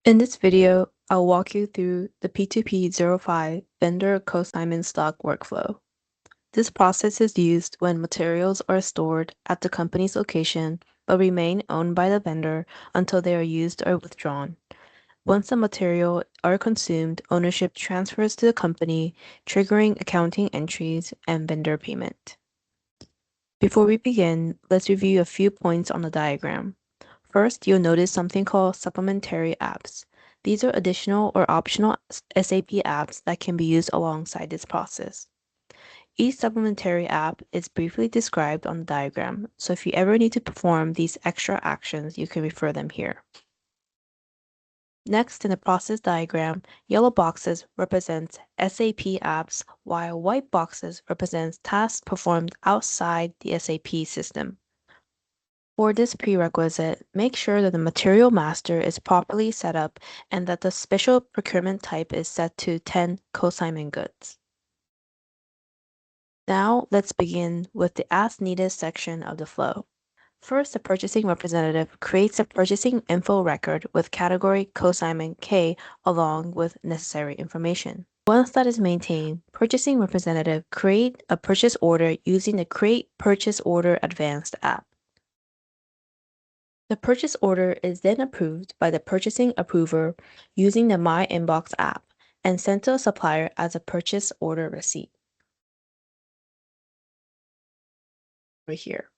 In this video, I'll walk you through the P2P-05 vendor consignment stock workflow. This process is used when materials are stored at the company's location but remain owned by the vendor until they are used or withdrawn. Once the materials are consumed, ownership transfers to the company, triggering accounting entries and vendor payment. Before we begin, let's review a few points on the diagram. First, you'll notice something called supplementary apps. These are additional or optional SAP apps that can be used alongside this process. Each supplementary app is briefly described on the diagram, so if you ever need to perform these extra actions, you can refer them here. Next, in the process diagram, yellow boxes represent SAP apps, while white boxes represent tasks performed outside the SAP system. For this prerequisite, make sure that the material master is properly set up and that the special procurement type is set to 10 consignment goods. Now, let's begin with the as needed section of the flow. First, the purchasing representative creates a purchasing info record with category consignment K along with necessary information. Once that is maintained, purchasing representative create a purchase order using the Create Purchase Order Advanced app. The purchase order is then approved by the purchasing approver using the My Inbox app and sent to a supplier as a purchase order receipt. Over here.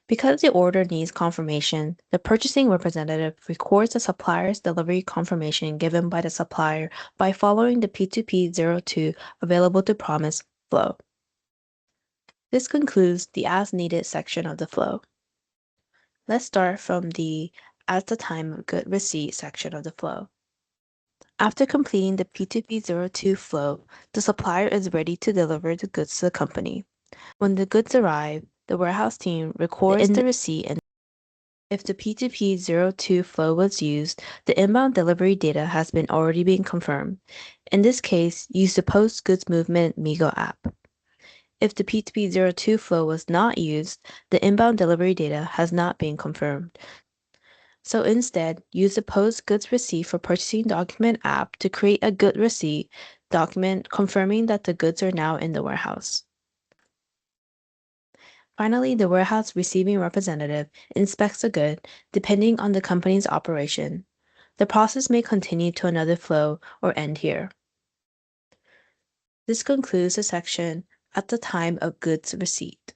Because the order needs confirmation, the purchasing representative records the supplier's delivery confirmation given by the supplier by following the P2P-02 available to promise flow. This concludes the as needed section of the flow. Let's start from the at the time of good receipt section of the flow. After completing the P2P-02 flow, the supplier is ready to deliver the goods to the company. When the goods arrive, the warehouse team records the receipt, and if the P2P-02 flow was used, the inbound delivery data has already been confirmed. In this case, use the Post Goods Movement MIGO app. If the P2P-02 flow was not used, the inbound delivery data has not been confirmed. So instead, use the Post Goods Receipt for Purchasing Document app to create a good receipt document confirming that the goods are now in the warehouse. Finally, the warehouse receiving representative inspects the good depending on the company's operation. The process may continue to another flow or end here. This concludes the section at the time of goods receipt.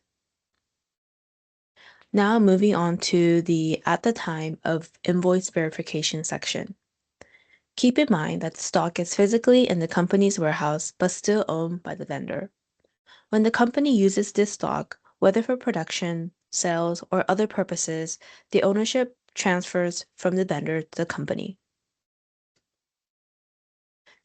Now moving on to the at the time of invoice verification section. Keep in mind that the stock is physically in the company's warehouse but still owned by the vendor. When the company uses this stock, whether for production, sales, or other purposes, the ownership transfers from the vendor to the company.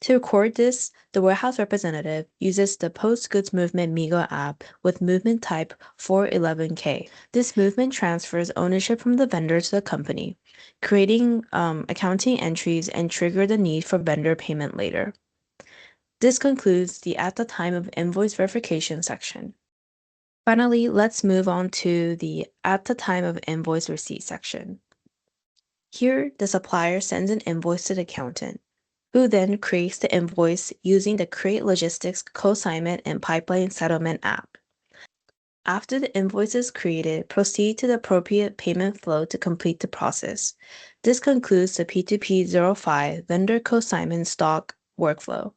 To record this, the warehouse representative uses the Post Goods Movement MIGO app with movement type 411K. This movement transfers ownership from the vendor to the company, creating accounting entries and trigger the need for vendor payment later. This concludes the at the time of invoice verification section. Finally, let's move on to the at the time of invoice receipt section. Here, the supplier sends an invoice to the accountant, who then creates the invoice using the Create Logistics Consignment and Pipeline Settlement app. After the invoice is created, proceed to the appropriate payment flow to complete the process. This concludes the P2P-05 Vendor Consignment Stock workflow.